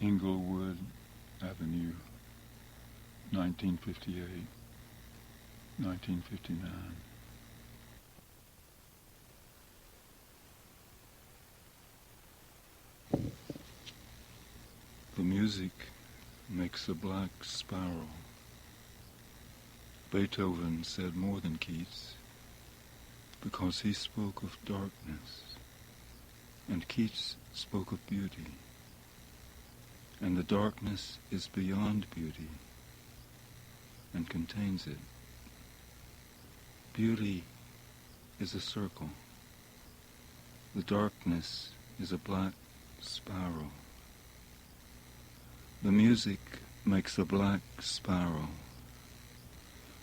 Englewood Avenue, 1958, 1959. The music makes a black spiral. Beethoven said more than Keats, because he spoke of darkness, and Keats spoke of beauty, and the darkness is beyond beauty and contains it. Beauty is a circle. The darkness is a black spiral. The music makes a black spiral,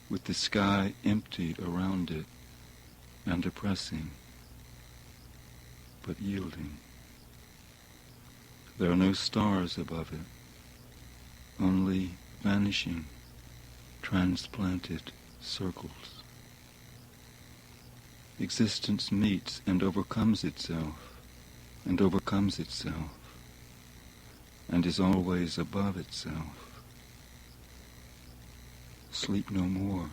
with the sky empty around it and oppressing, but yielding. There are no stars above it, only vanishing, transplanted circles. Existence meets and overcomes itself, and overcomes itself, and is always above itself. Sleep no more,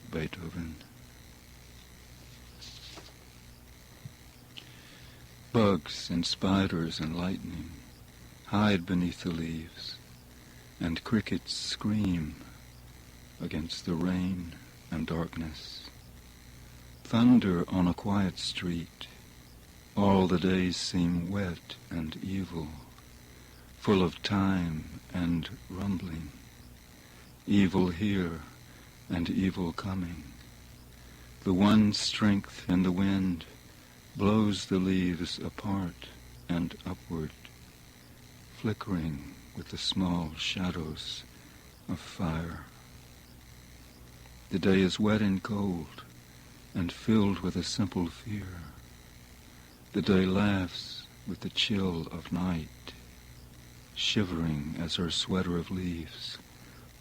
Beethoven. Bugs and spiders and lightning hide beneath the leaves, and crickets scream against the rain and darkness. Thunder on a quiet street, all the days seem wet and evil, full of time and rumbling, evil here and evil coming. The one strength in the wind blows the leaves apart and upward, flickering with the small shadows of fire. The day is wet and cold and filled with a simple fear. The day laughs with the chill of night, shivering as her sweater of leaves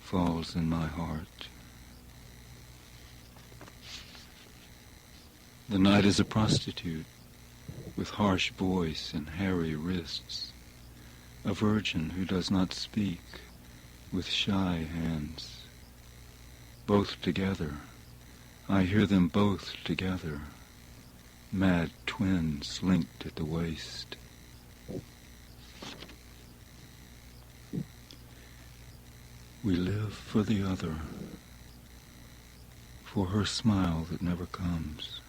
falls in my heart. The night is a prostitute with harsh voice and hairy wrists, a virgin who does not speak with shy hands. Both together, I hear them both together, mad twins linked at the waist. We live for the other, for her smile that never comes,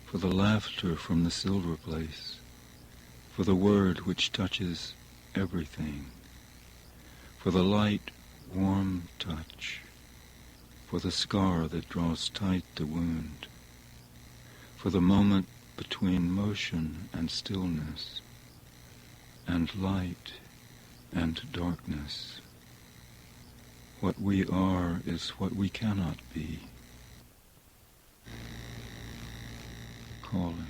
for the laughter from the silver place, for the word which touches everything, for the light, warm touch, for the scar that draws tight the wound, for the moment between motion and stillness, and light and darkness. What we are is what we cannot be. Calling.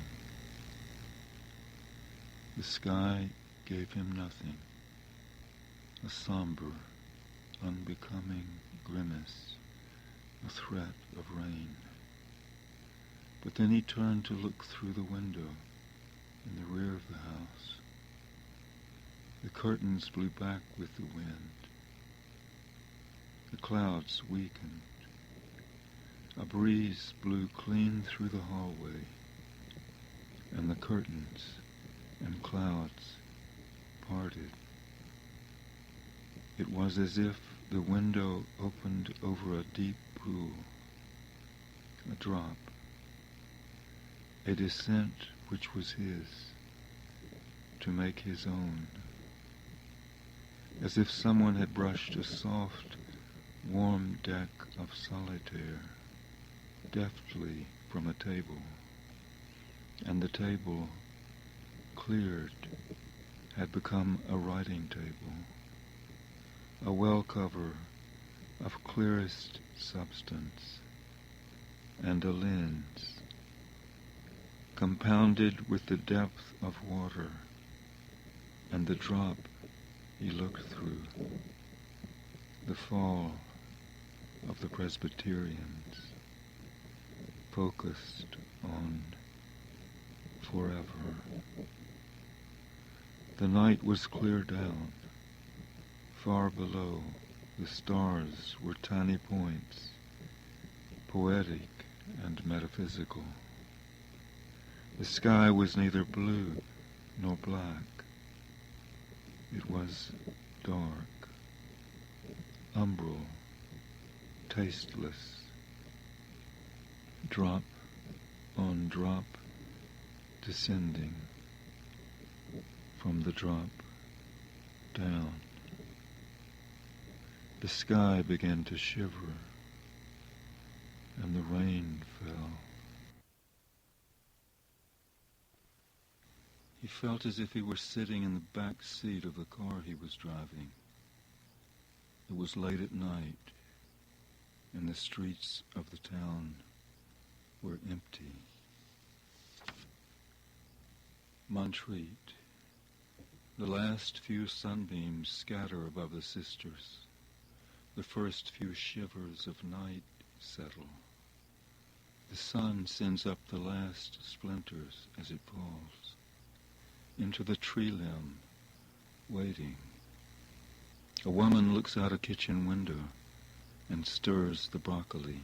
The sky gave him nothing, a somber, unbecoming grimace, a threat of rain. But then he turned to look through the window in the rear of the house. The curtains blew back with the wind. The clouds weakened. A breeze blew clean through the hallway, and the curtains and clouds parted. It was as if the window opened over a deep pool, a drop, a descent which was his, to make his own, as if someone had brushed a soft, warm deck of solitaire deftly from a table, and the table, cleared, had become a writing table, a well cover of clearest substance, and a lens, compounded with the depth of water, and the drop he looked through, the fall of the Presbyterians, focused on forever. The night was clear down. Far below, the stars were tiny points, poetic and metaphysical. The sky was neither blue nor black. It was dark, umbral, tasteless, drop on drop descending from the drop down. The sky began to shiver, and the rain fell. He felt as if he were sitting in the back seat of the car he was driving. It was late at night, and the streets of the town were empty. Montreat. The last few sunbeams scatter above the sisters. The first few shivers of night settle. The sun sends up the last splinters as it falls into the tree limb, waiting. A woman looks out a kitchen window and stirs the broccoli.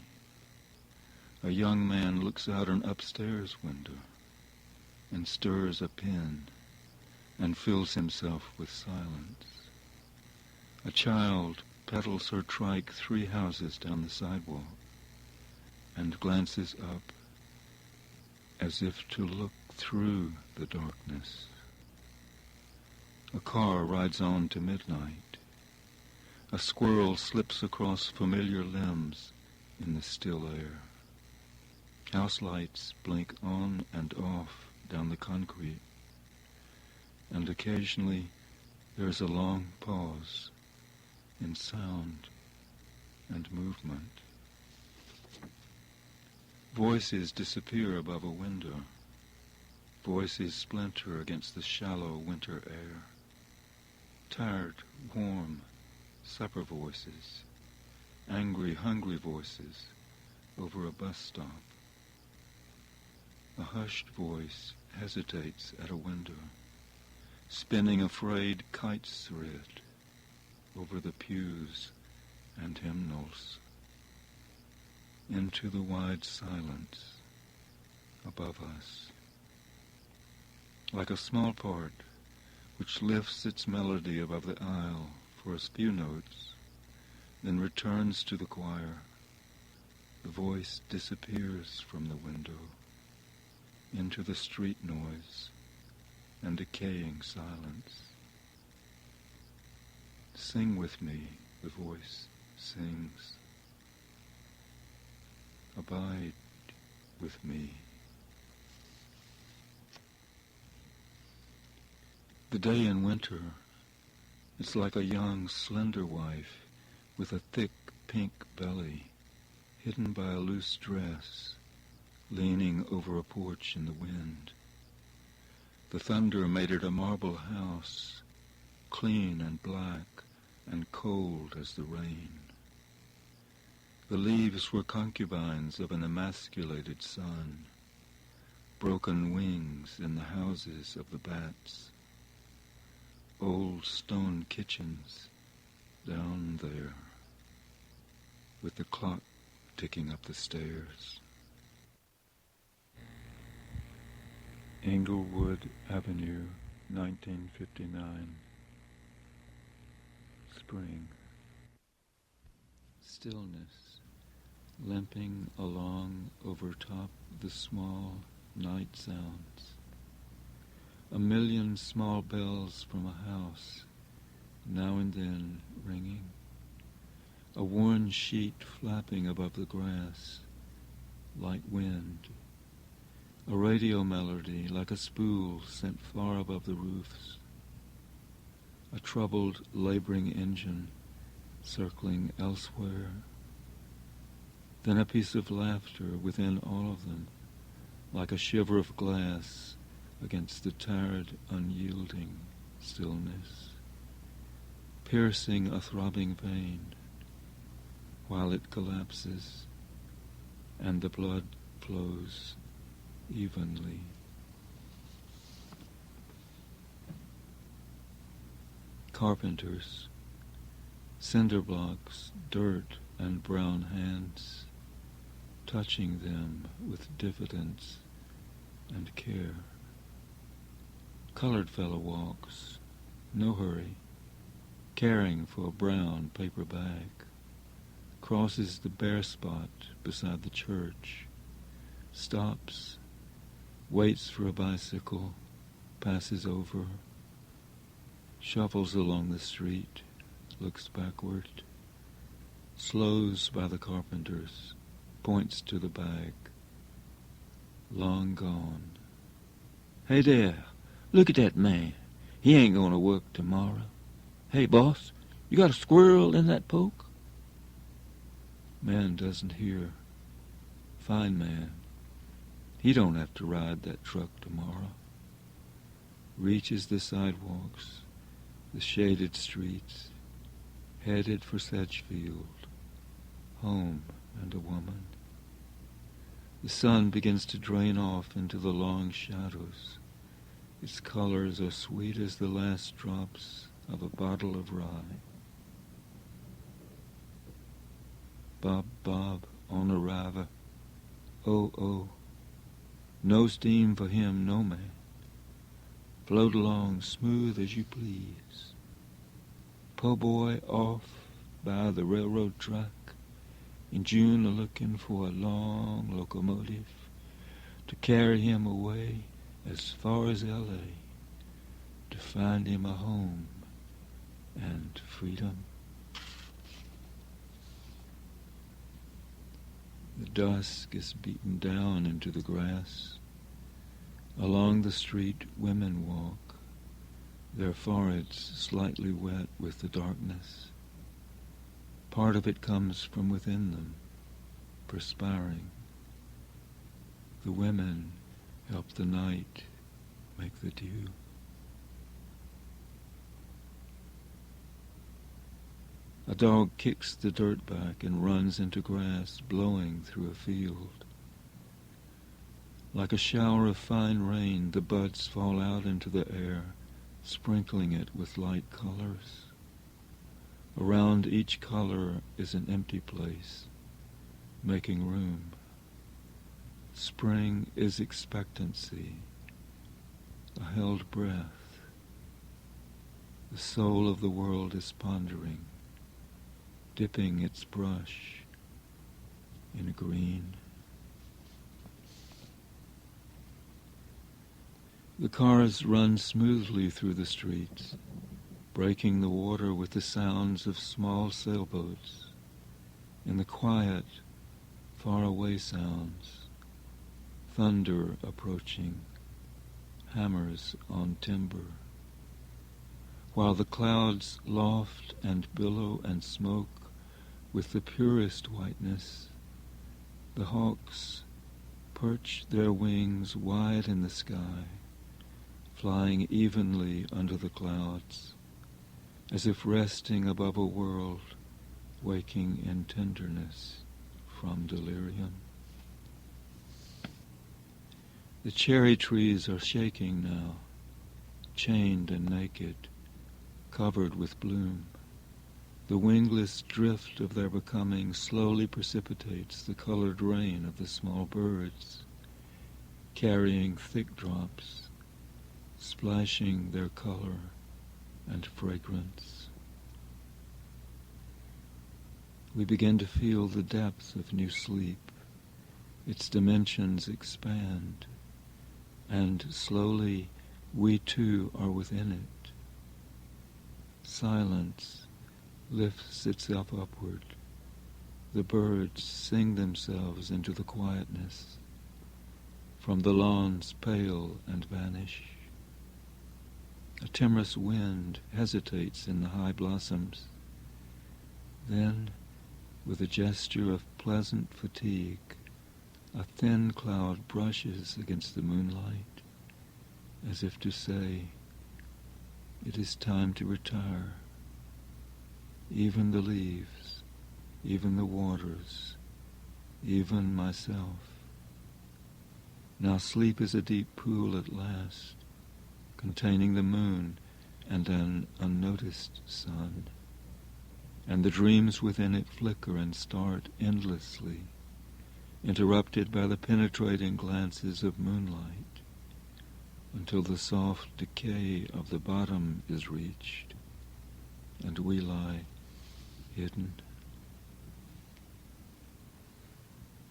A young man looks out an upstairs window and stirs a pin and fills himself with silence. A child pedals her trike 3 houses down the sidewalk and glances up as if to look through the darkness. A car rides on to midnight. A squirrel slips across familiar limbs in the still air. House lights blink on and off down the concrete, and occasionally there's a long pause in sound and movement. Voices disappear above a window. Voices splinter against the shallow winter air. Tired, warm, supper voices. Angry, hungry voices over a bus stop. A hushed voice hesitates at a window, spinning a frayed kite thread over the pews and hymnals, into the wide silence above us. Like a small part which lifts its melody above the aisle for a few notes, then returns to the choir, the voice disappears from the window into the street noise and decaying silence. Sing with me, the voice sings. Abide with me. The day in winter, it's like a young, slender wife with a thick pink belly, hidden by a loose dress, leaning over a porch in the wind. The thunder made it a marble house, clean and black and cold as the rain. The leaves were concubines of an emasculated sun, broken wings in the houses of the bats. Old stone kitchens down there, with the clock ticking up the stairs. Englewood Avenue, 1959. Spring. Stillness, limping along over top the small night sounds. A million small bells from a house, now and then ringing. A worn sheet flapping above the grass, like wind. A radio melody like a spool sent far above the roofs. A troubled, laboring engine circling elsewhere. Then a piece of laughter within all of them, like a shiver of glass against the tired, unyielding stillness, piercing a throbbing vein while it collapses and the blood flows evenly. Carpenters, cinder blocks, dirt, and brown hands, touching them with diffidence and care. Colored fellow walks, no hurry, caring for a brown paper bag, crosses the bare spot beside the church, stops, waits for a bicycle, passes over, shuffles along the street, looks backward, slows by the carpenters, points to the bag. Long gone. Hey there, look at that man. He ain't gonna work tomorrow. Hey, boss, you got a squirrel in that poke? Man doesn't hear. Fine man. He don't have to ride that truck tomorrow. Reaches the sidewalks, the shaded streets, headed for Sedgefield, home and a woman. The sun begins to drain off into the long shadows. Its colors are sweet as the last drops of a bottle of rye. Bob, Bob, on a river. Oh, oh, no steam for him, no man. Float along smooth as you please. Po' boy off by the railroad track, in June a-looking for a long locomotive to carry him away as far as L.A., to find him a home and freedom. The dusk is beaten down into the grass. Along the street women walk, their foreheads slightly wet with the darkness. Part of it comes from within them, perspiring. The women help the night make the dew. A dog kicks the dirt back and runs into grass blowing through a field. Like a shower of fine rain, the buds fall out into the air, sprinkling it with light colors. Around each color is an empty place, making room. Spring is expectancy, a held breath. The soul of the world is pondering, dipping its brush in green. The cars run smoothly through the streets, breaking the water with the sounds of small sailboats, and the quiet, far-away sounds, thunder approaching, hammers on timber, while the clouds loft and billow and smoke with the purest whiteness. The hawks perch their wings wide in the sky, flying evenly under the clouds, as if resting above a world waking in tenderness from delirium. The cherry trees are shaking now, chained and naked, covered with bloom. The wingless drift of their becoming slowly precipitates the colored rain of the small birds, carrying thick drops, splashing their color and fragrance. We begin to feel the depth of new sleep. Its dimensions expand, and slowly we too are within it. Silence lifts itself upward. The birds sing themselves into the quietness. From the lawns pale and vanish. A timorous wind hesitates in the high blossoms. Then, with a gesture of pleasant fatigue, a thin cloud brushes against the moonlight, as if to say, "It is time to retire." Even the leaves, even the waters, even myself. Now sleep is a deep pool at last, containing the moon and an unnoticed sun, and the dreams within it flicker and start endlessly, interrupted by the penetrating glances of moonlight, until the soft decay of the bottom is reached, and we lie hidden.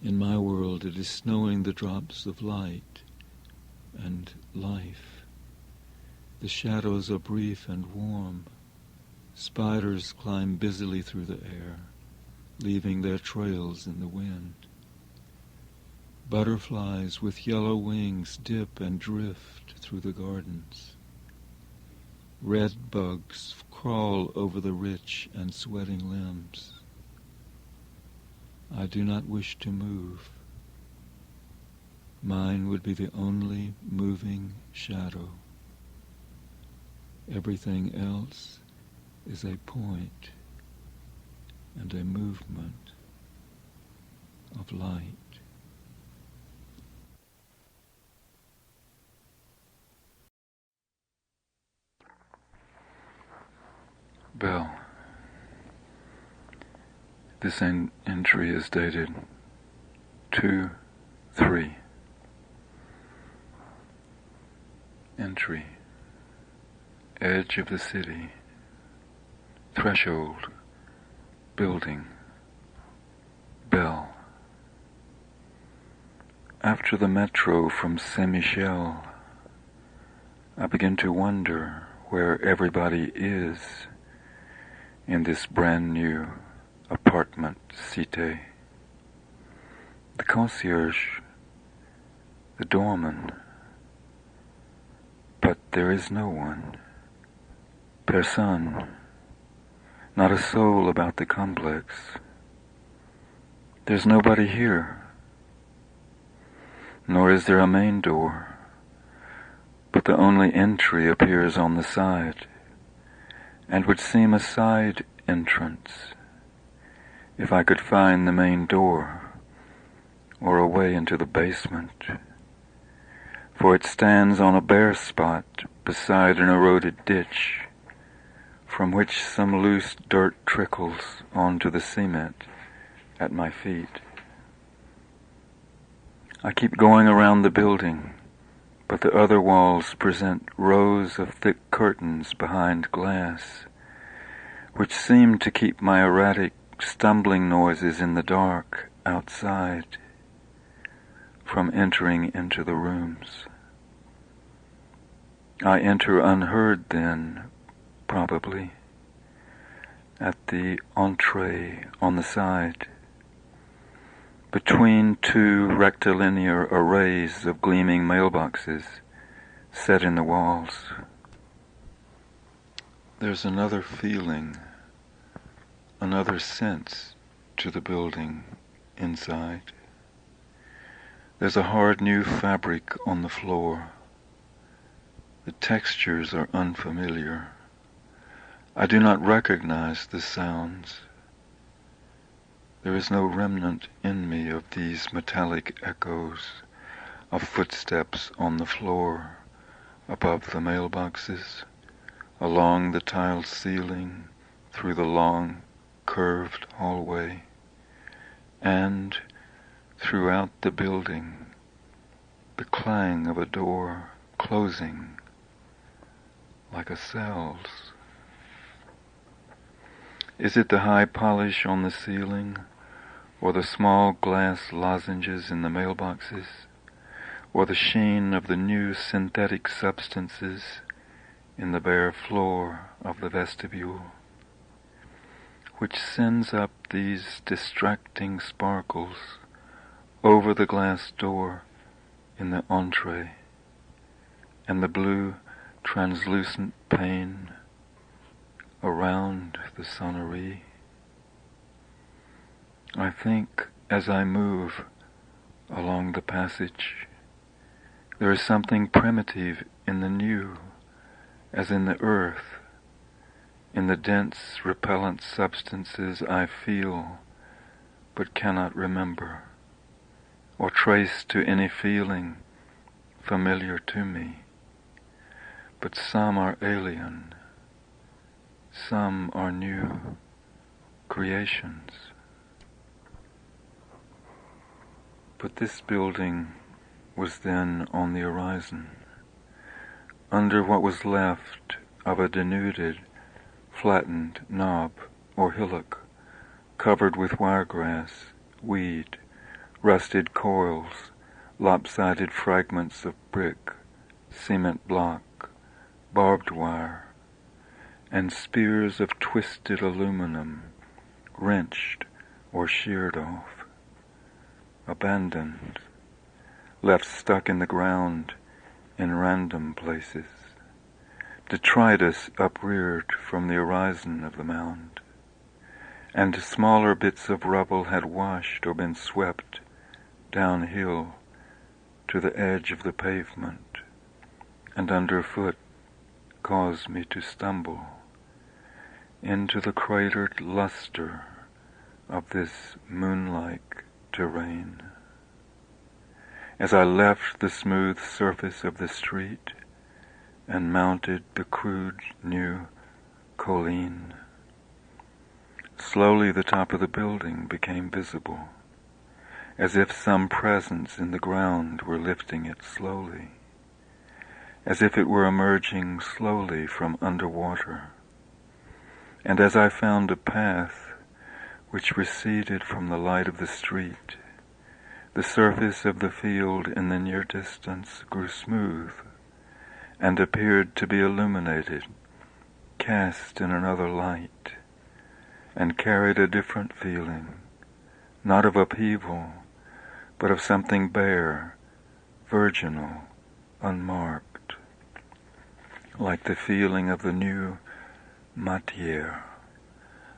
In my world it is snowing the drops of light and life. The shadows are brief and warm. Spiders climb busily through the air, leaving their trails in the wind. Butterflies with yellow wings dip and drift through the gardens. Red bugs crawl over the rich and sweating limbs. I do not wish to move. Mine would be the only moving shadow. Everything else is a point and a movement of light. Bell. This entry is dated 2/3. Entry. Edge of the city. Threshold. Building. Bell. After the metro from Saint-Michel, I begin to wonder where everybody is in this brand new apartment cité. The concierge, the doorman, but there is no one. Personne, not a soul about the complex. There's nobody here, nor is there a main door, but the only entry appears on the side, and would seem a side entrance, if I could find the main door, or a way into the basement, for it stands on a bare spot beside an eroded ditch, from which some loose dirt trickles onto the cement at my feet. I keep going around the building, but the other walls present rows of thick curtains behind glass, which seem to keep my erratic stumbling noises in the dark outside from entering into the rooms. I enter unheard then, probably, at the entree on the side, between two rectilinear arrays of gleaming mailboxes set in the walls. There's another feeling, another sense to the building inside. There's a hard new fabric on the floor. The textures are unfamiliar. I do not recognize the sounds. There is no remnant in me of these metallic echoes of footsteps on the floor, above the mailboxes, along the tiled ceiling, through the long, curved hallway, and throughout the building, the clang of a door closing like a cell's. Is it the high polish on the ceiling, or the small glass lozenges in the mailboxes, or the sheen of the new synthetic substances in the bare floor of the vestibule, which sends up these distracting sparkles over the glass door in the entree, and the blue translucent pane around the sonnerie? I think as I move along the passage, there is something primitive in the new, as in the earth, in the dense, repellent substances I feel but cannot remember, or trace to any feeling familiar to me. But some are alien, some are new creations. But this building was then on the horizon, under what was left of a denuded, flattened knob or hillock, covered with wiregrass, weed, rusted coils, lopsided fragments of brick, cement block, barbed wire, and spears of twisted aluminum, wrenched or sheared off, abandoned, left stuck in the ground in random places, detritus upreared from the horizon of the mound, and smaller bits of rubble had washed or been swept downhill to the edge of the pavement, and underfoot caused me to stumble into the cratered luster of this moon-like terrain. As I left the smooth surface of the street and mounted the crude new colline, slowly the top of the building became visible, as if some presence in the ground were lifting it slowly, as if it were emerging slowly from underwater. And as I found a path which receded from the light of the street, the surface of the field in the near distance grew smooth and appeared to be illuminated, cast in another light, and carried a different feeling, not of upheaval, but of something bare, virginal, unmarked, like the feeling of the new matière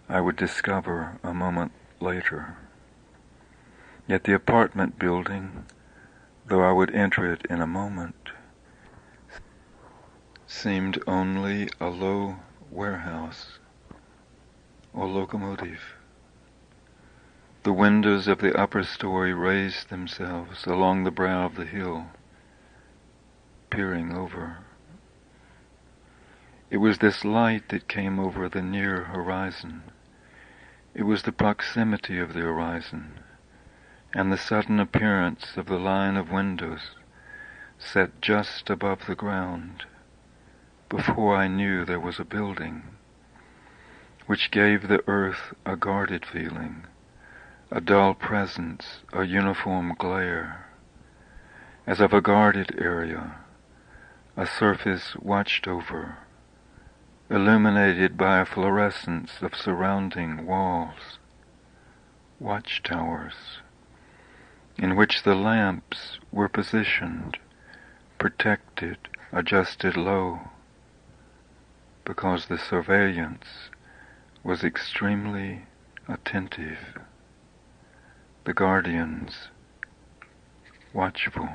I would discover a moment later. Yet the apartment building, though I would enter it in a moment, seemed only a low warehouse or locomotive. The windows of the upper story raised themselves along the brow of the hill, peering over. It was this light that came over the near horizon. It was the proximity of the horizon, and the sudden appearance of the line of windows set just above the ground, before I knew there was a building, which gave the earth a guarded feeling, a dull presence, a uniform glare, as of a guarded area, a surface watched over, illuminated by a fluorescence of surrounding walls, watchtowers, in which the lamps were positioned, protected, adjusted low, because the surveillance was extremely attentive, the guardians watchful.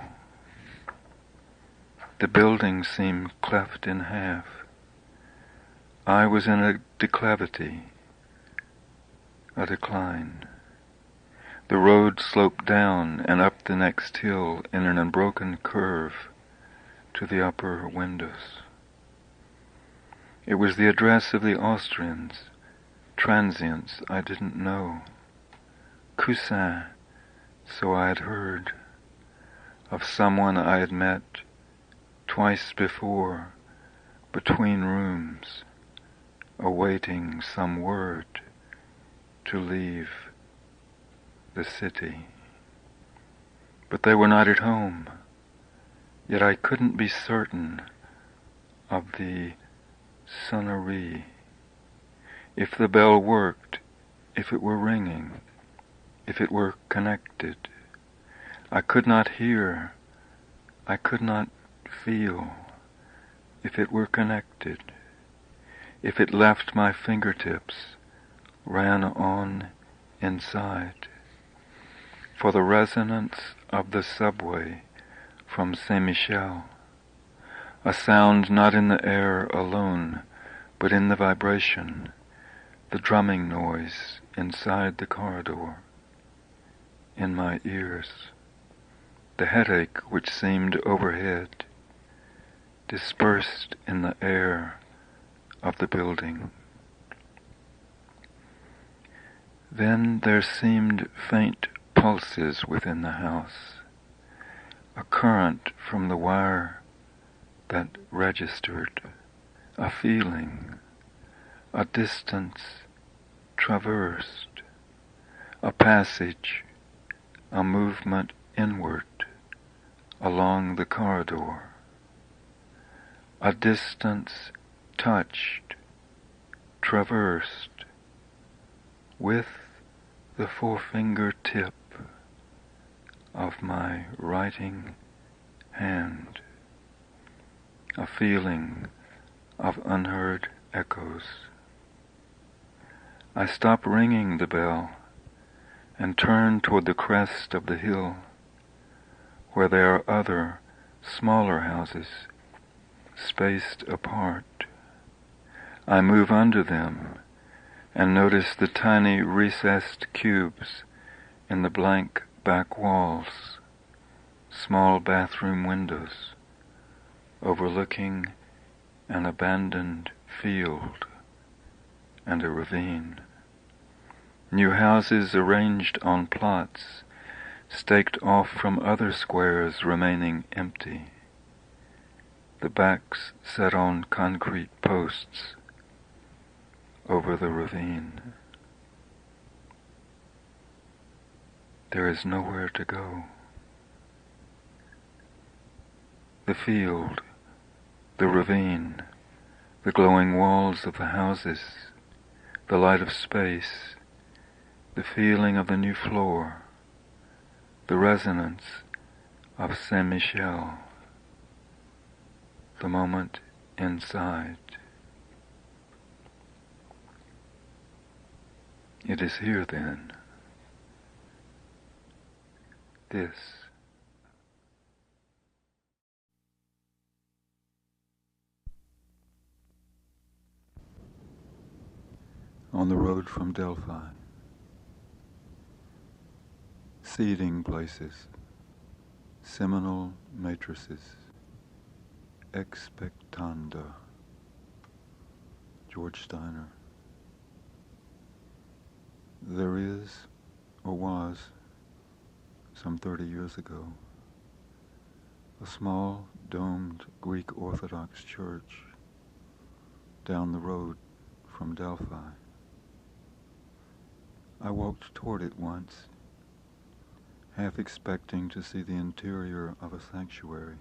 The building seemed cleft in half. I was in a declivity, a decline. The road sloped down and up the next hill in an unbroken curve to the upper windows. It was the address of the Austrians, transients I didn't know. Cousin, so I had heard, of someone I had met twice before, between rooms, awaiting some word to leave the city. But they were not at home, yet I couldn't be certain of the sonnerie. If the bell worked, if it were ringing, if it were connected, I could not hear, I could not feel if it were connected, if it left my fingertips, ran on inside. For the resonance of the subway from Saint-Michel, a sound not in the air alone, but in the vibration, the drumming noise inside the corridor, in my ears, the headache which seemed overhead, dispersed in the air of the building. Then there seemed faint pulses within the house, a current from the wire that registered, a feeling, a distance traversed, a passage, a movement inward along the corridor, a distance touched, traversed with the forefinger tip of my writing hand, a feeling of unheard echoes. I stopped ringing the bell and turned toward the crest of the hill, where there are other, smaller houses, spaced apart. I move under them and notice the tiny recessed cubes in the blank back walls, small bathroom windows overlooking an abandoned field and a ravine. New houses arranged on plots, staked off from other squares remaining empty, the backs set on concrete posts over the ravine. There is nowhere to go. The field, the ravine, the glowing walls of the houses, the light of space, the feeling of the new floor, the resonance of Saint-Michel, the moment inside. It is here then. This. On the road from Delphi. Seeding places. Seminal matrices. Expectanda. George Steiner. There is, or was, some 30 years ago, a small domed Greek Orthodox church down the road from Delphi. I walked toward it once, half expecting to see the interior of a sanctuary,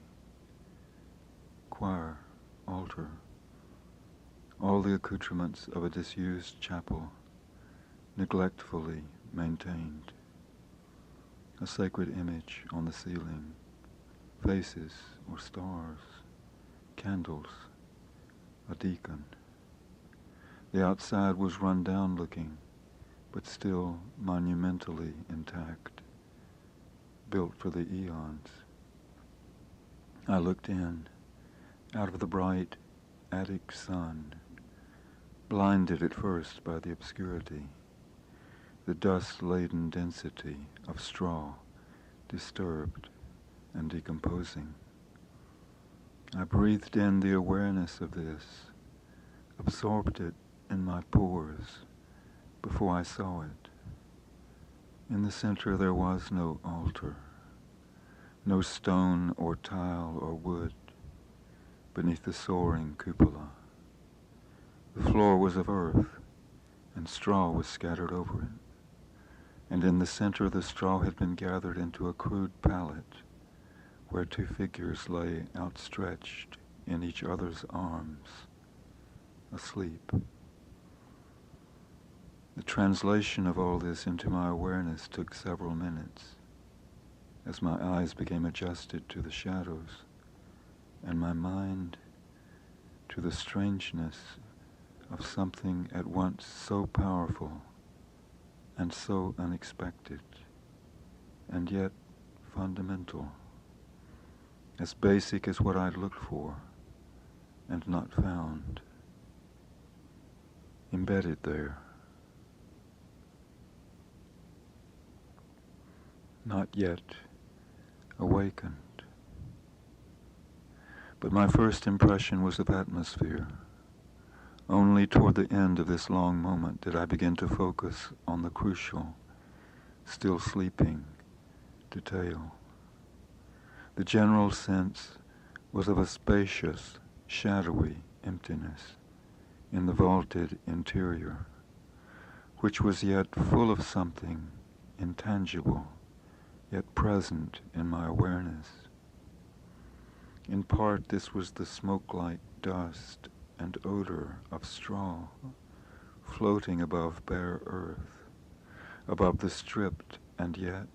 choir, altar, all the accoutrements of a disused chapel, neglectfully maintained. A sacred image on the ceiling, faces or stars, candles, a deacon. The outside was run down looking, but still monumentally intact, built for the eons. I looked in, out of the bright attic sun, blinded at first by the obscurity, the dust-laden density of straw, disturbed and decomposing. I breathed in the awareness of this, absorbed it in my pores before I saw it. In the center there was no altar, no stone or tile or wood beneath the soaring cupola. The floor was of earth, and straw was scattered over it. And in the center the straw had been gathered into a crude pallet, where two figures lay outstretched in each other's arms, asleep. The translation of all this into my awareness took several minutes, as my eyes became adjusted to the shadows, and my mind to the strangeness of something at once so powerful and so unexpected, and yet fundamental, as basic as what I'd looked for and not found, embedded there. Not yet awakened. But my first impression was of atmosphere, Only toward the end of this long moment did I begin to focus on the crucial, still sleeping, detail. The general sense was of a spacious, shadowy emptiness in the vaulted interior, which was yet full of something intangible, yet present in my awareness. In part, this was the smoke-like dust and odor of straw floating above bare earth, above the stripped and yet,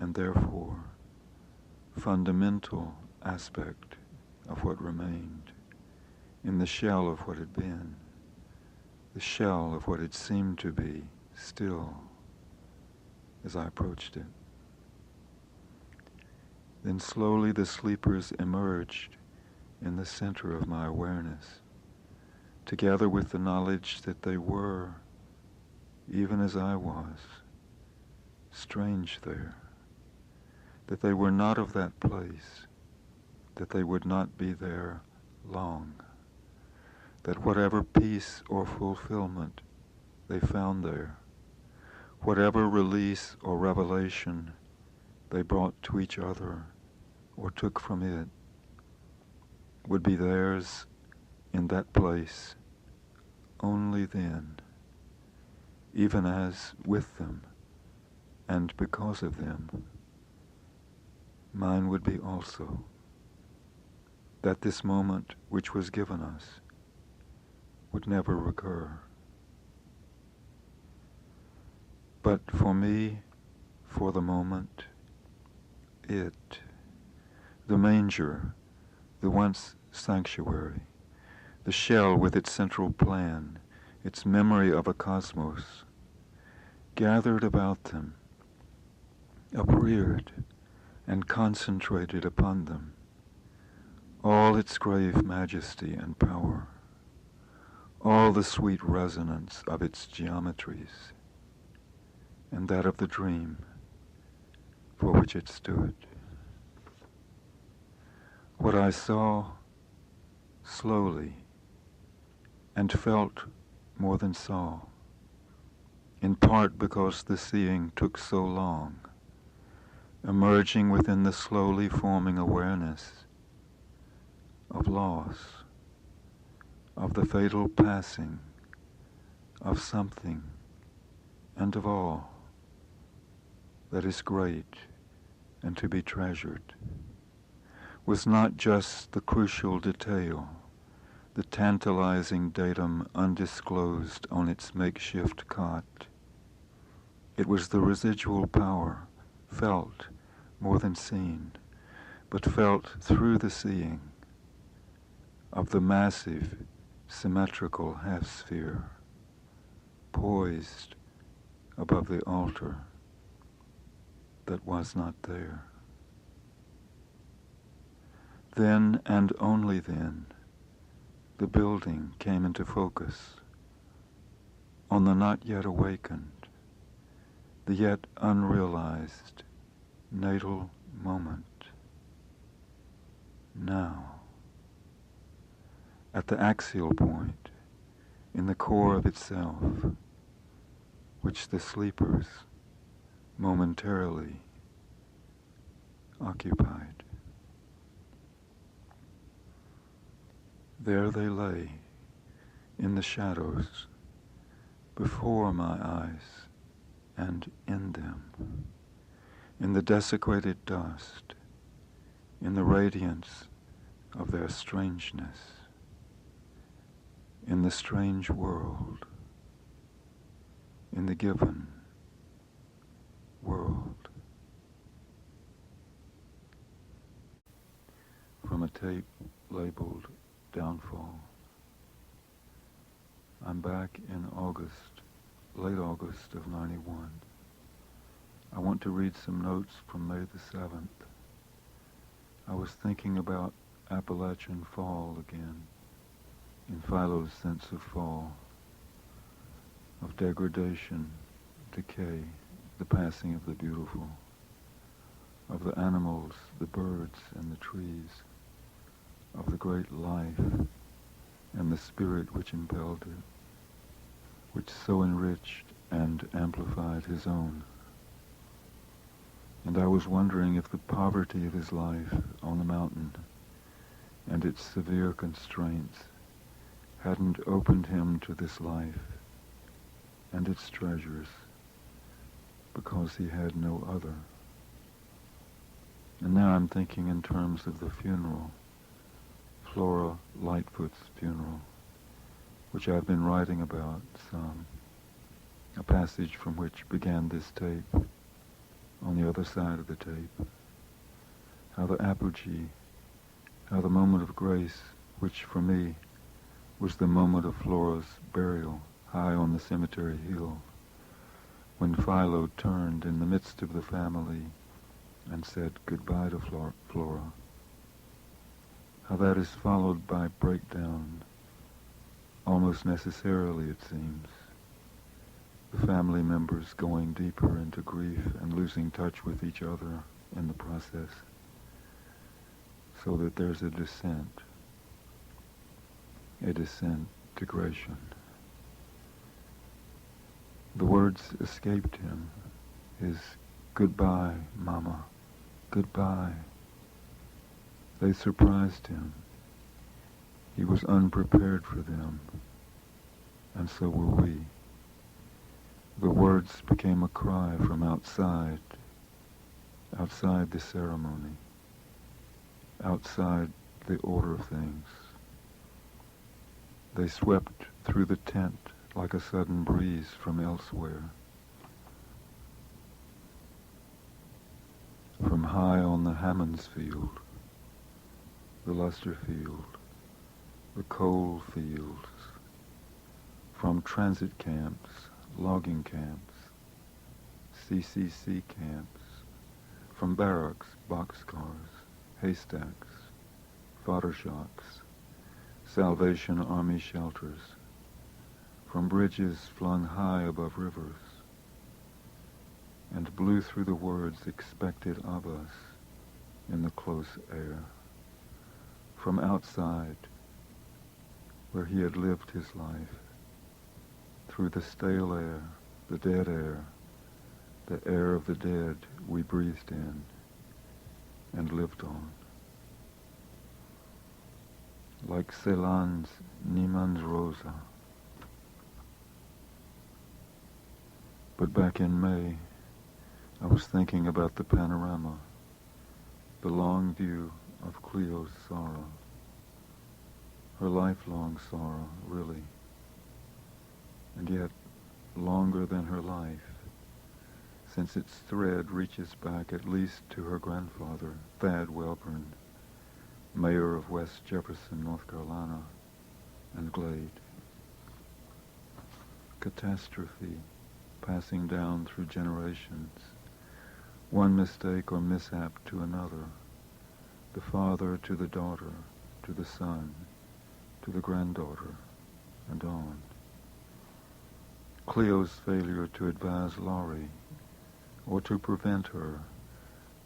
and therefore, fundamental aspect of what remained, in the shell of what had been, the shell of what had seemed to be still as I approached it. Then slowly the sleepers emerged in the center of my awareness, together with the knowledge that they were, even as I was, strange there, that they were not of that place, that they would not be there long, that whatever peace or fulfillment they found there, whatever release or revelation they brought to each other or took from it, would be theirs in that place only then, even as with them and because of them, mine would be also, that this moment which was given us would never recur. But for me, for the moment, it, the manger, the once sanctuary, the shell with its central plan, its memory of a cosmos, gathered about them, upreared and concentrated upon them, all its grave majesty and power, all the sweet resonance of its geometries, and that of the dream for which it stood. What I saw slowly and felt more than saw, in part because the seeing took so long, emerging within the slowly forming awareness of loss, of the fatal passing of something and of all that is great and to be treasured, was not just the crucial detail, the tantalizing datum undisclosed on its makeshift cot. It was the residual power, felt more than seen, but felt through the seeing, of the massive, symmetrical half-sphere, poised above the altar that was not there. Then, and only then, the building came into focus on the not yet awakened, the yet unrealized natal moment. Now, at the axial point, in the core of itself, which the sleepers momentarily occupied. There they lay, in the shadows, before my eyes and in them, in the desecrated dust, in the radiance of their strangeness, in the strange world, in the given world. From a tape labeled Downfall. I'm back in August, late August of '91. I want to read some notes from May the 7th. I was thinking about Appalachian fall again, in Philo's sense of fall, of degradation, decay, the passing of the beautiful, of the animals, the birds, and the trees, of the great life and the spirit which impelled it, which so enriched and amplified his own. And I was wondering if the poverty of his life on the mountain and its severe constraints hadn't opened him to this life and its treasures because he had no other. And now I'm thinking in terms of the funeral, Flora Lightfoot's funeral, which I've been writing about some, a passage from which began this tape, on the other side of the tape. How the apogee, how the moment of grace, which for me was the moment of Flora's burial high on the cemetery hill, when Philo turned in the midst of the family and said goodbye to Flora. How that is followed by breakdown, almost necessarily it seems. The family members going deeper into grief and losing touch with each other in the process, so that there's a descent degradation. The words escaped him, his goodbye, Mama, goodbye. They surprised him. He was unprepared for them, and so were we. The words became a cry from outside the ceremony, outside the order of things. They swept through the tent like a sudden breeze from elsewhere. From high on the Hammonds field, the Luster field, the coal fields, from transit camps, logging camps, CCC camps, from barracks, boxcars, haystacks, fodder shocks, Salvation Army shelters, from bridges flung high above rivers, and blew through the words expected of us in the close air. From outside, where he had lived his life, through the stale air, the dead air, the air of the dead we breathed in and lived on. Like Celan's Niemand's Rosa. But back in May, I was thinking about the panorama, the long view of Cleo's sorrow, her lifelong sorrow, really, and yet longer than her life, since its thread reaches back at least to her grandfather, Thad Wellborn, mayor of West Jefferson, North Carolina, and Glade. Catastrophe passing down through generations, one mistake or mishap to another, the father to the daughter, to the son, to the granddaughter, and on. Cleo's failure to advise Laurie, or to prevent her,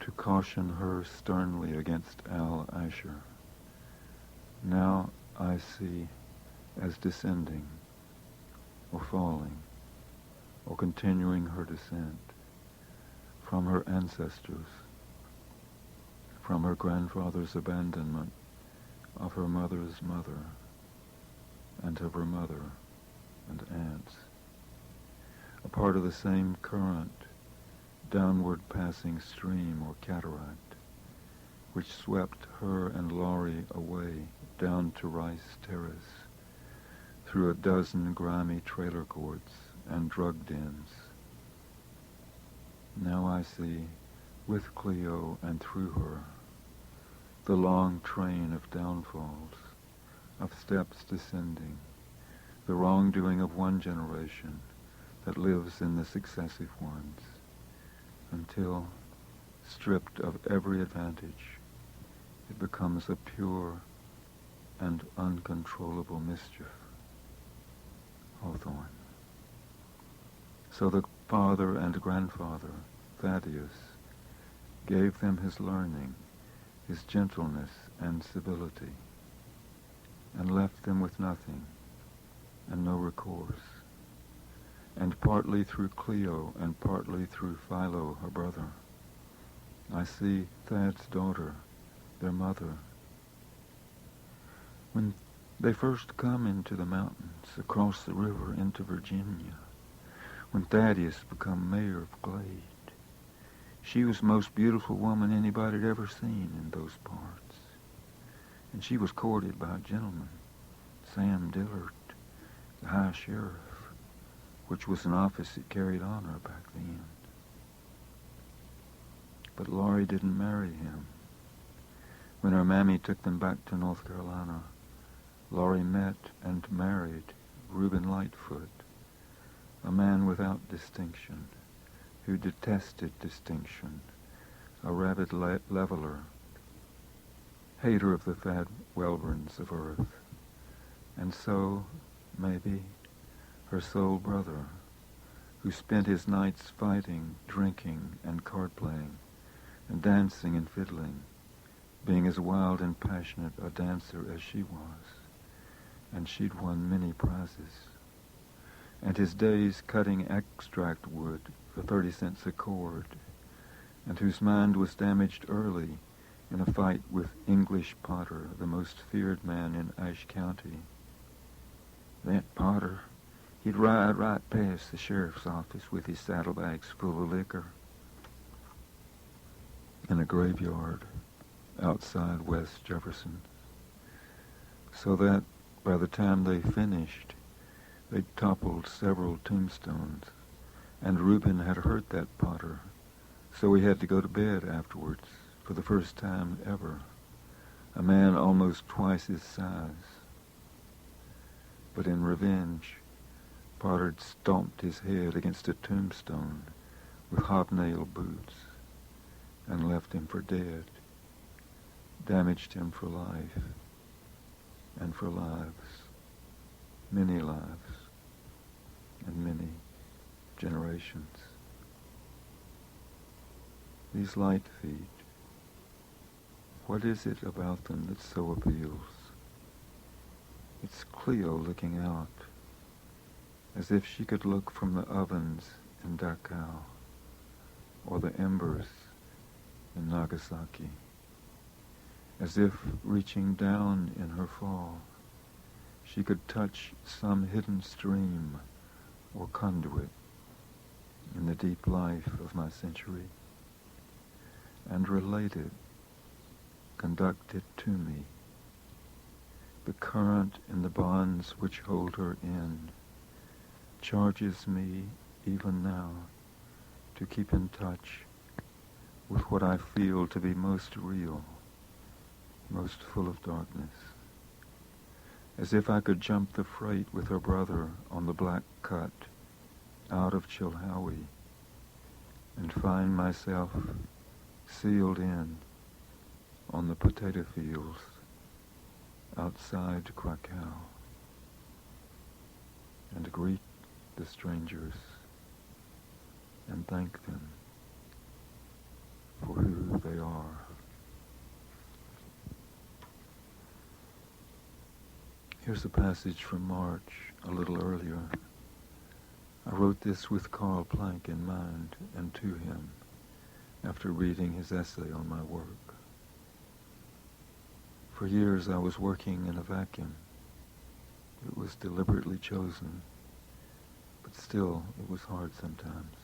to caution her sternly against Al Asher. Now I see as descending, or falling, or continuing her descent from her ancestors, from her grandfather's abandonment of her mother's mother, and of her mother and aunts. A part of the same current, downward passing stream or cataract, which swept her and Laurie away down to Rice Terrace, through a dozen grimy trailer courts and drug dens. Now I see, with Cleo and through her, the long train of downfalls, of steps descending, the wrongdoing of one generation that lives in the successive ones, until, stripped of every advantage, it becomes a pure and uncontrollable mischief. Hawthorne. So the father and grandfather, Thaddeus, gave them his learning, his gentleness and civility. and left them with nothing and no recourse. And partly through Cleo and partly through Philo, her brother, I see Thad's daughter, their mother. When they first come into the mountains, across the river into Virginia, when Thaddeus become mayor of Glade, she was the most beautiful woman anybody had ever seen in those parts. And she was courted by a gentleman, Sam Dillard, the high sheriff, which was an office that carried honor back then. But Laurie didn't marry him. When her mammy took them back to North Carolina, Laurie met and married Reuben Lightfoot, a man without distinction, who detested distinction, a rabid leveler, hater of the Thad Welborns of earth, and so, maybe, her sole brother, who spent his nights fighting, drinking, and card-playing, and dancing and fiddling, being as wild and passionate a dancer as she was, and she'd won many prizes, and his days cutting extract wood for 30 cents a cord, and whose mind was damaged early in a fight with English Potter, the most feared man in Ashe County. That Potter, he'd ride right past the sheriff's office with his saddlebags full of liquor in a graveyard outside West Jefferson, so that by the time they finished, they'd toppled several tombstones, and Reuben had hurt that Potter, so he had to go to bed afterwards for the first time ever, a man almost twice his size. But in revenge, Potter stomped his head against a tombstone with hobnail boots and left him for dead, damaged him for life, and for lives, many lives, and many generations. These light feet, what is it about them that so appeals? It's Cleo looking out, as if she could look from the ovens in Dachau, or the embers in Nagasaki, as if reaching down in her fall, she could touch some hidden stream or conduit in the deep life of my century, and relate it, conduct it to me, the current in the bonds which hold her in, charges me even now to keep in touch with what I feel to be most real, most full of darkness, as if I could jump the freight with her brother on the Black Cut out of Chilhowie and find myself sealed in on the potato fields outside Krakow and greet the strangers and thank them for who they are. Here's a passage from March, a little earlier. I wrote this with Carl Planck in mind and to him after reading his essay on my work. For years I was working in a vacuum. It was deliberately chosen, but still it was hard sometimes.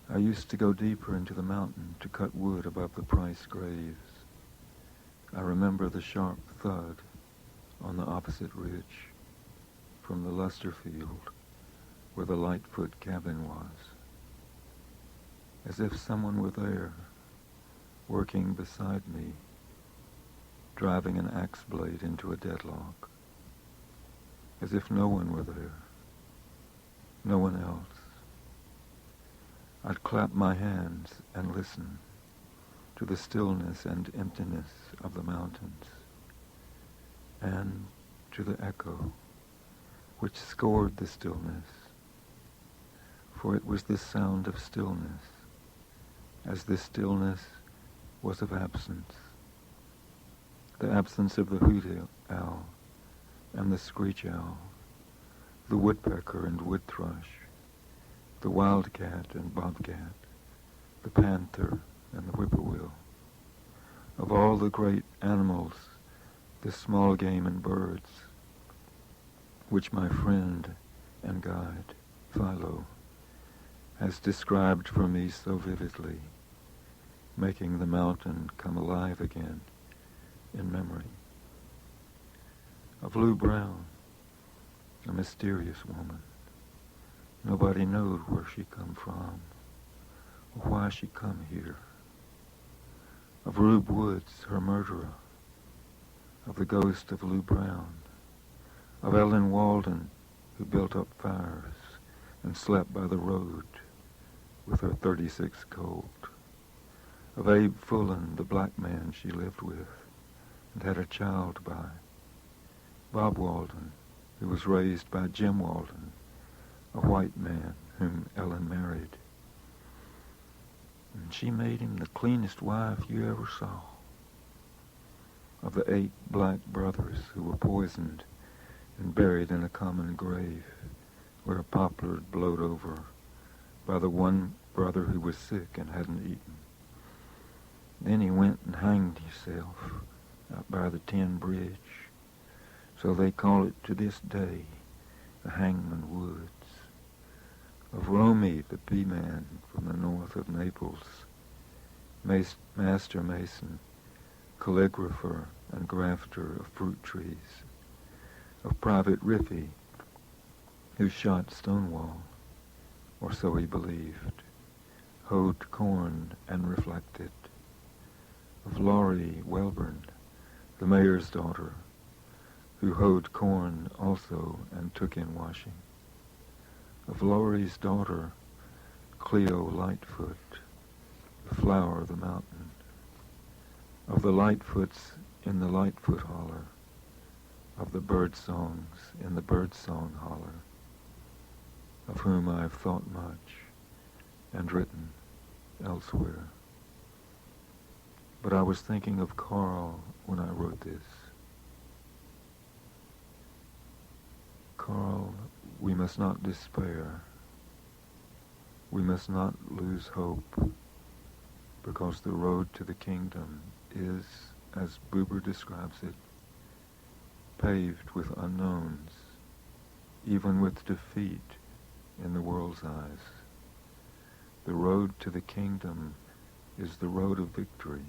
I used to go deeper into the mountain to cut wood above the Price graves. I remember the sharp thud on the opposite ridge from the Luster field where the Lightfoot cabin was, as if someone were there, working beside me, driving an axe blade into a deadlock, as if no one were there, no one else. I'd clap my hands and listen to the stillness and emptiness of the mountains, and to the echo which scored the stillness, for it was this sound of stillness, as this stillness was of absence, the absence of the hoot owl and the screech owl, the woodpecker and wood thrush, the wildcat and bobcat, the panther and the whippoorwill. Of all the great animals, the small game and birds, which my friend and guide, Philo, has described for me so vividly, making the mountain come alive again in memory. Of Lou Brown, a mysterious woman. Nobody knowed where she come from, or why she come here. Of Rube Woods, her murderer. Of the ghost of Lou Brown. Of Ellen Walden, who built up fires and slept by the road with her 36 Colt. Of Abe Fullen, the black man she lived with and had a child by. Bob Walden, who was raised by Jim Walden, a white man whom Ellen married. And she made him the cleanest wife you ever saw. Of the 8 black brothers who were poisoned and buried in a common grave where a poplar had blowed over by the one brother who was sick and hadn't eaten. Then he went and hanged himself out by the Tin Bridge. So they call it to this day the Hangman Woods. Of Romy, the bee-man from the north of Naples, master mason, calligrapher and grafter of fruit trees. Of Private Riffy, who shot Stonewall, or so he believed, hoed corn and reflected. Of Laurie Welburn, the mayor's daughter, who hoed corn also and took in washing. Of Laurie's daughter, Cleo Lightfoot, the flower of the mountain. Of the Lightfoots in the Lightfoot Holler, of the bird songs in the bird song holler, of whom I have thought much and written elsewhere. But I was thinking of Carl when I wrote this. Carl, we must not despair. We must not lose hope, because the road to the kingdom is, as Buber describes it, paved with unknowns, even with defeat in the world's eyes. The road to the kingdom is the road of victory,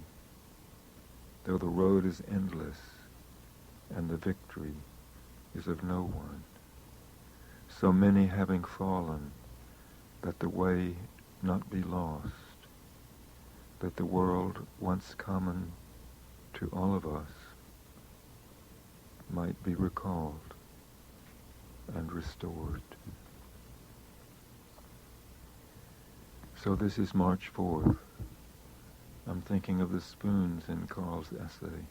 though the road is endless and the victory is of no one. So many having fallen, that the way not be lost, that the world once common to all of us might be recalled and restored. So this is March 4th. I'm thinking of the spoons in Carl's essay,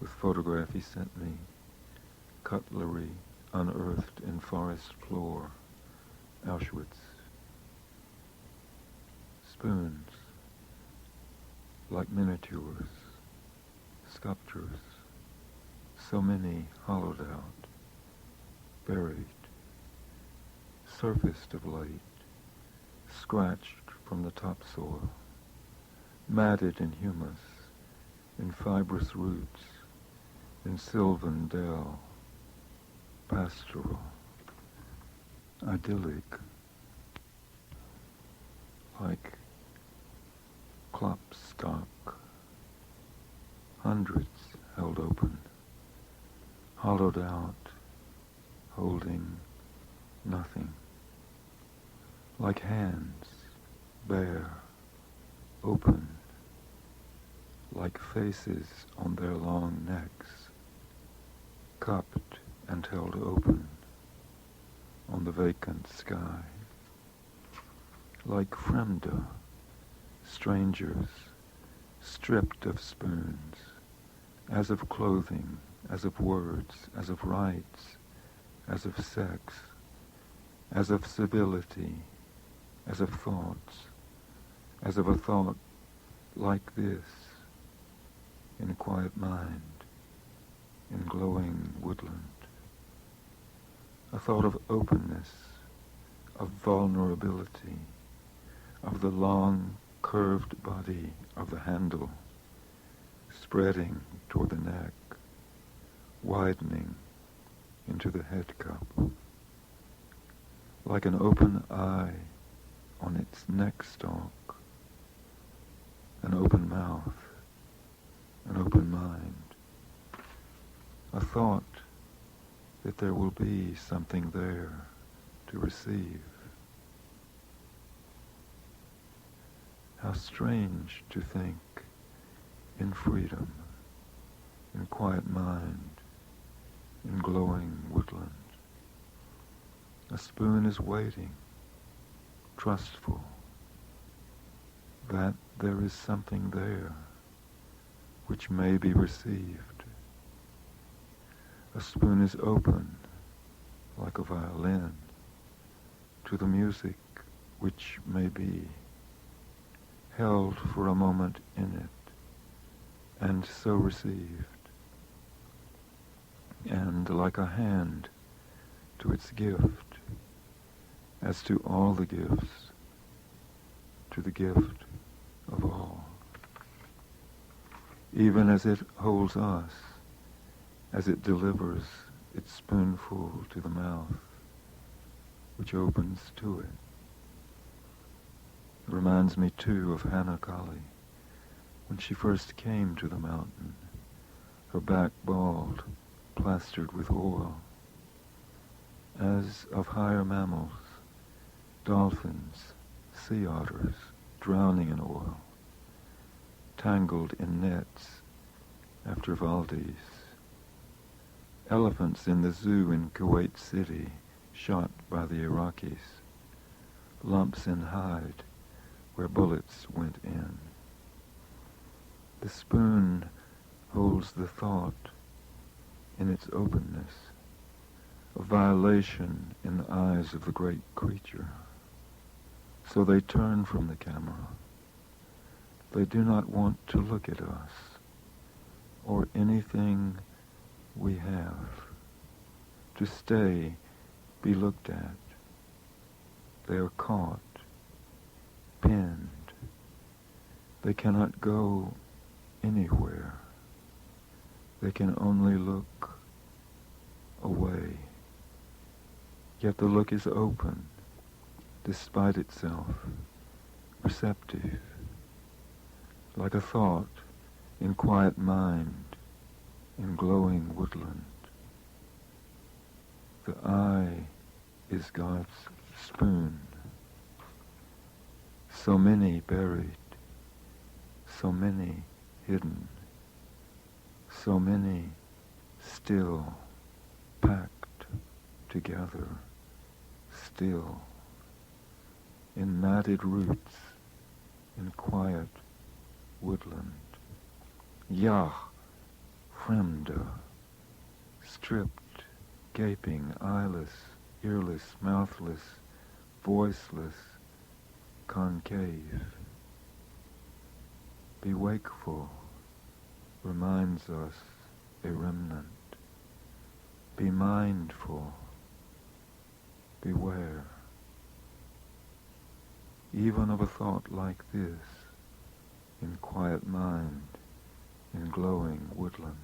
with photograph he sent me, cutlery unearthed in forest floor, Auschwitz. Spoons, like miniatures, sculptures, so many hollowed out, buried, surfaced of late, scratched from the topsoil, matted in humus, in fibrous roots, in sylvan dell, pastoral, idyllic, like klopstock, hundreds held open, hollowed out, holding nothing, like hands, bare, open, like faces on their long necks, cupped and held open on the vacant sky, like Fremda, strangers, stripped of spoons, as of clothing, as of words, as of rights, as of sex, as of civility, as of thoughts, as of a thought like this, in a quiet mind, in glowing woodland. A thought of openness, of vulnerability, of the long, curved body of the handle, spreading toward the neck, widening into the head cup, like an open eye on its neck stalk, an open mouth, an open mind, a thought that there will be something there to receive. How strange to think in freedom, in quiet mind, in glowing woodland. A spoon is waiting, trustful, that there is something there which may be received. A spoon is open, like a violin, to the music which may be held for a moment in it, and so received. And like a hand to its gift, as to all the gifts, to the gift of all. Even as it holds us, as it delivers its spoonful to the mouth, which opens to it. It reminds me too of Hannah Colley, when she first came to the mountain, her back bald, plastered with oil, as of higher mammals, dolphins, sea otters, drowning in oil, tangled in nets after Valdez, elephants in the zoo in Kuwait City, shot by the Iraqis, lumps in hide where bullets went in. The spoon holds the thought in its openness, a violation in the eyes of the great creature. So they turn from the camera. They do not want to look at us or anything we have, to stay, be looked at. They are caught, pinned. They cannot go anywhere. They can only look away. Yet the look is open, despite itself, receptive, like a thought in quiet mind, in glowing woodland. The eye is God's spoon. So many buried, so many hidden, so many still packed together, still, in matted roots, in quiet woodland. Yah, Fremde, stripped, gaping, eyeless, earless, mouthless, voiceless, concave. Be wakeful, reminds us a remnant. Be mindful, beware. Even of a thought like this, in quiet mind, in glowing woodland.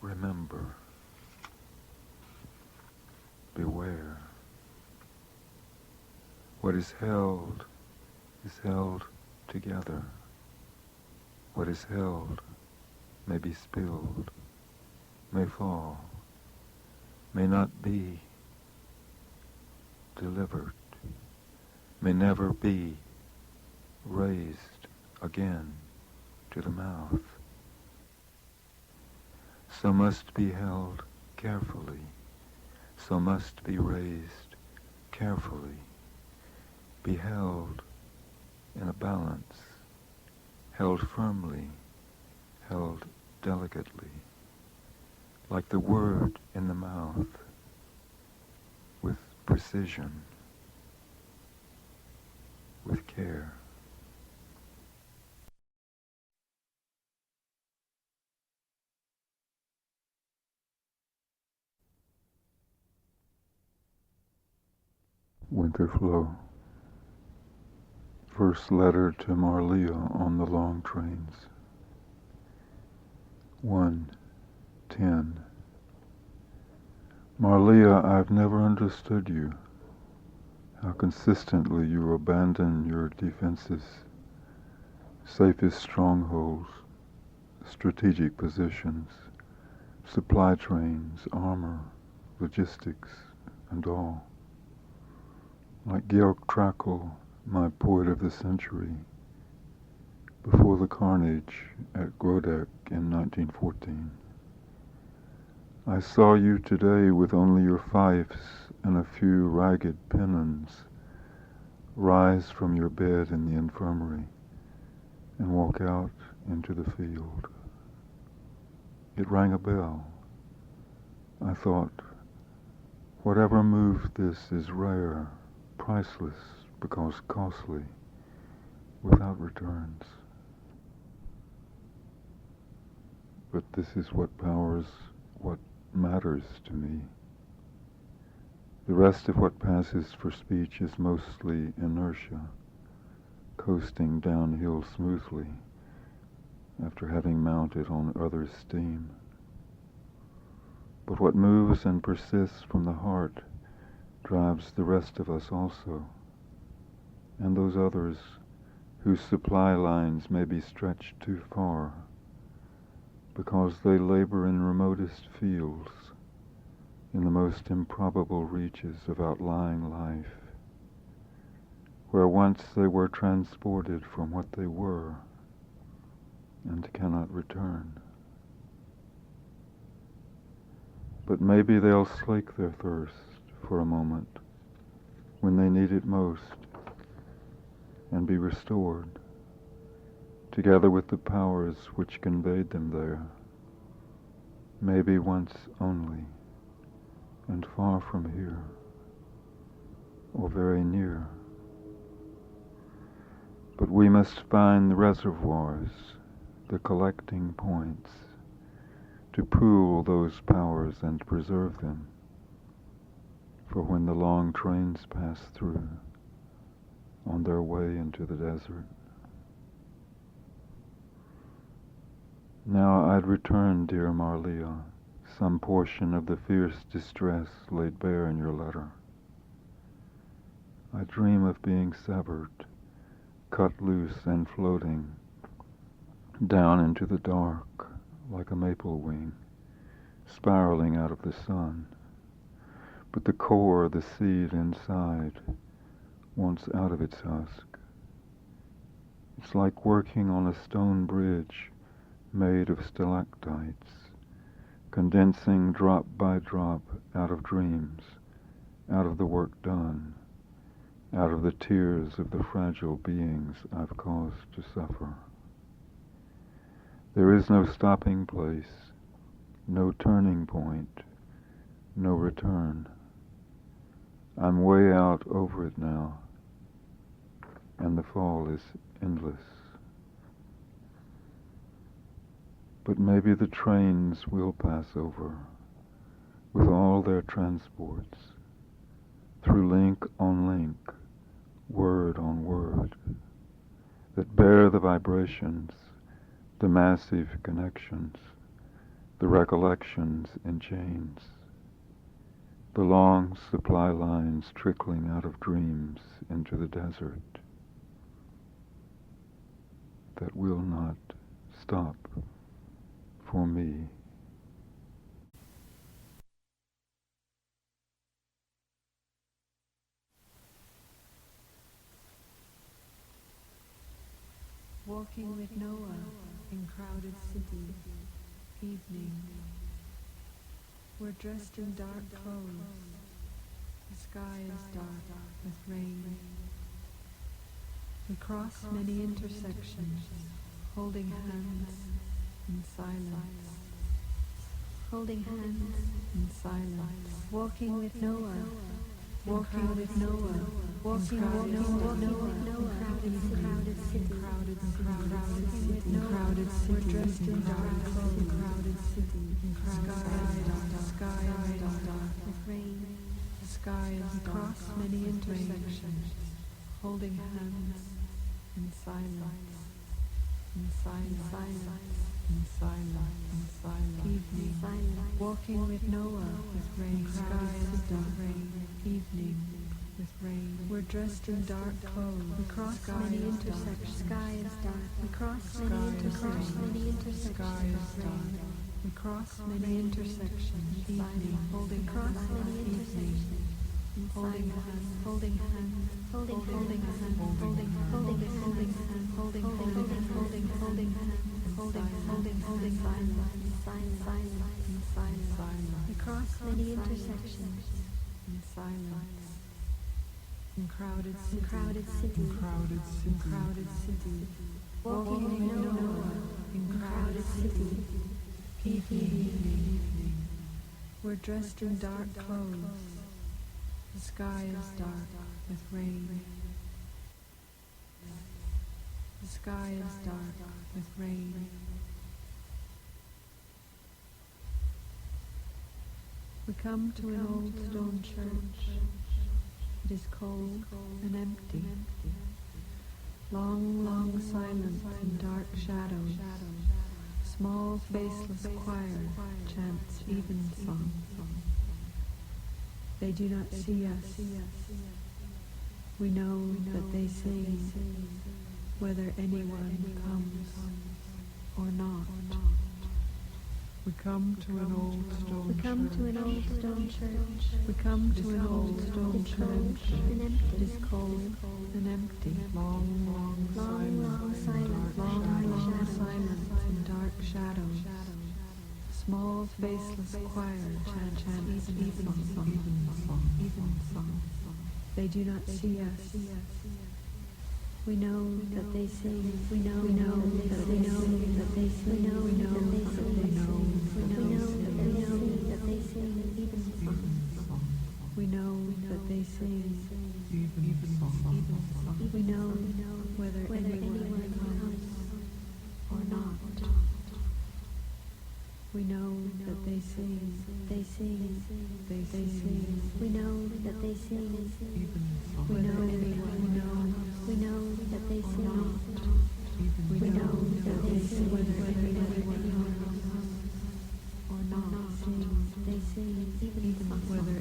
Remember, beware. What is held together. What is held may be spilled, may fall, may not be delivered, may never be raised again to the mouth. So must be held carefully, so must be raised carefully, be held in a balance, held firmly, held delicately, like the word in the mouth, with precision, with care. Winter Flow. First letter to Marlea on the long trains. 1:10. Marlea, I've never understood you. How consistently you abandon your defenses, safest strongholds, strategic positions, supply trains, armor, logistics, and all. Like Georg Trakl, my poet of the century, before the carnage at Grodeck in 1914. I saw you today with only your fifes and a few ragged pennons rise from your bed in the infirmary and walk out into the field. It rang a bell. I thought, whatever moved this is rare, priceless because costly, without returns. But this is what matters to me. The rest of what passes for speech is mostly inertia, coasting downhill smoothly after having mounted on others' steam. But what moves and persists from the heart drives the rest of us also, and those others whose supply lines may be stretched too far, because they labor in remotest fields, in the most improbable reaches of outlying life, where once they were transported from what they were and cannot return. But maybe they'll slake their thirst for a moment when they need it most and be restored, together with the powers which conveyed them there, maybe once only, and far from here, or very near. But we must find the reservoirs, the collecting points, to pool those powers and preserve them, for when the long trains pass through, on their way into the desert. Now I'd return, dear Marlea, some portion of the fierce distress laid bare in your letter. I dream of being severed, cut loose and floating down into the dark like a maple wing, spiraling out of the sun. But the core, the seed inside, wants out of its husk. It's like working on a stone bridge made of stalactites, condensing drop by drop out of dreams, out of the work done, out of the tears of the fragile beings I've caused to suffer. There is no stopping place, no turning point, no return. I'm way out over it now, and the fall is endless. But maybe the trains will pass over, with all their transports, through link on link, word on word, that bear the vibrations, the massive connections, the recollections in chains, the long supply lines trickling out of dreams into the desert, that will not stop for me. Walking with Noah in crowded city, evening. We're dressed in dark clothes. The sky is dark with rain. We cross many intersections, holding hands in silence. Holding hands in silence. Walking with Noah. Walking with Noah. Walking with Noah. Crowded city. Crowded city. We're dressed in dark clothes. Crowded city. Sky dark with rain. The sky is across many intersections. intersections, holding hands in silence, in silence, in silence, evening, walking with Noah, with rain, skies, dark rain, evening, with rain. We're dressed in dark clothes. We cross many intersections. Sky is dark. We cross many intersections. Sky is dark. We cross many intersections. Evening, holding hands. Evening, holding hands. Holding hands. Holding hands. Holding hands. Holding hands. Holding hands. Holding hands. Holding hands. Holding silence. We cross many intersections. In silence. In crowded city, walking with Noah, in crowded city, evening. We're dressed in dark clothes. The sky is dark with rain. The sky is dark with rain. We come to an old stone church. It is cold and empty. Long silence and dark shadows. Small faceless choir chants evensong. They do not see us. We know that they sing, whether anyone comes or not. We come to an old stone church. We come to an old stone church. It is cold and empty. Long silence and dark shadows. Small faceless choir chants evensong. They do not see us. We know that they sing. We know that they sing. That they sing. We know that they sing. We know that they sing. We know whether anyone comes or not. We know that they sing. They sing. We know that they sing. Whether anyone knows. We know that they sing. We know that they sing. Whether anyone knows or not. They sing. Even whether